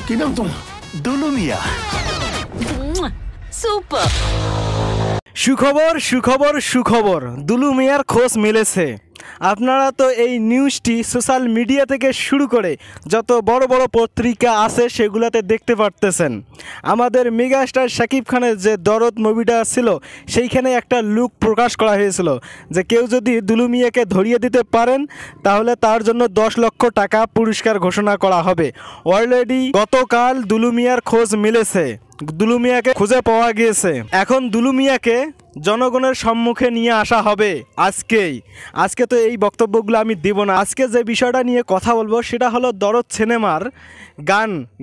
কি নাম তোমার? দুলু মিয়া। সুপার। সুখবর সুখবর সুখবর, দুলু মিয়ার খোঁজ মিলেছে। আপনারা তো এই নিউজটি সোশ্যাল মিডিয়া থেকে শুরু করে যত বড় বড় পত্রিকা আছে সেগুলোতে দেখতে পারতেছেন। আমাদের মেগাস্টার শাকিব খানের যে দরদ মুভিটা ছিল সেইখানে একটা লুক প্রকাশ করা হয়েছিল যে কেউ যদি দুলু মিয়াকে ধরিয়ে দিতে পারেন তাহলে তার জন্য 10 লক্ষ টাকা পুরস্কার ঘোষণা করা হবে। অলরেডি গতকাল দুলু মিয়ার খোঁজ মিলেছে, দুলু মিয়াকে খুঁজে পাওয়া গিয়েছে। এখন দুলু মিয়াকে জনগণের সম্মুখে নিয়ে আসা হবে আজকে তো এই বক্তব্যগুলো আমি দেব না। আজকে যে বিষয়টা নিয়ে কথা বলবো সেটা হলো দরদ সিনেমার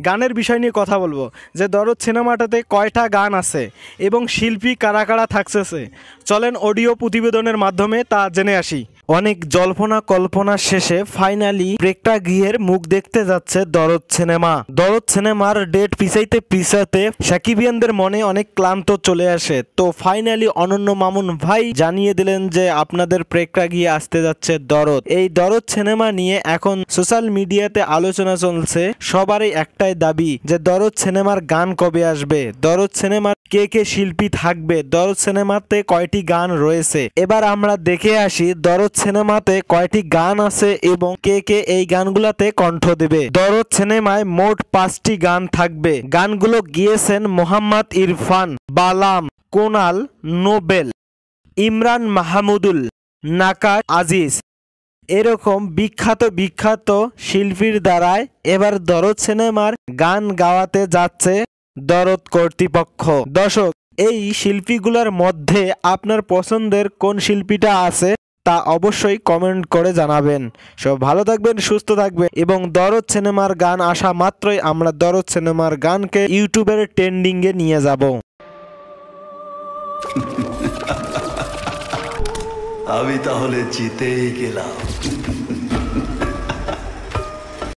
গানের বিষয় নিয়ে কথা বলবো, যে দরদ সিনেমাটাতে কয়টা গান আছে এবং শিল্পী কারা কারা থাকছে। চলেন অডিও প্রতিবেদনের মাধ্যমে তা জেনে আসি। অনেক জল্পনা কল্পনা শেষে ফাইনালি প্রেক্ষাগৃহের মুখ দেখতে যাচ্ছে দরদ সিনেমার ডেট পিছাইতে সাকিবিয়ানদের মনে অনেক ক্লান্ত চলে আসে। তো ফাইনালি অনন্য মামুন ভাই জানিয়ে দিলেন যে আপনাদের প্রেক্ষাগৃহে আসতে যাচ্ছে দরদ। এই দরদ সিনেমা নিয়ে এখন সোশ্যাল মিডিয়াতে আলোচনা চলছে। সবারই একটাই দাবি যে দরদ সিনেমার গান কবে আসবে, দরদ সিনেমার কে কে শিল্পী থাকবে, দরদ সিনেমাতে কয়টি গান রয়েছে। এবার আমরা দেখে আসি দরদ সিনেমাতে কয়টি গান আছে এবং কে কে এই গানগুলোতে কণ্ঠ দেবে। দরদ সিনেমায় মোট 5টি গান থাকবে। গানগুলো গিয়েছেন মোহাম্মদ ইরফান, বালাম, কোনাল, নোবেল, ইমরান মাহমুদুল, নাকাশ আজিজ, এরকম বিখ্যাত শিল্পীর দ্বারাই এবার দরদ সিনেমার গান গাওয়াতে যাচ্ছে দরদ কর্তৃপক্ষ। দর্শক, এই শিল্পীগুলোর মধ্যে আপনার পছন্দের কোন শিল্পীটা আছে তা অবশ্যই কমেন্ট করে জানাবেন। সব ভালো থাকবেন, সুস্থ থাকবেন এবং দরদ সিনেমার গান আসা মাত্রই আমরা দরদ সিনেমার গানকে ইউটিউবের ট্রেন্ডিংয়ে নিয়ে যাব। আমি তাহলে জিতেই গেলাম।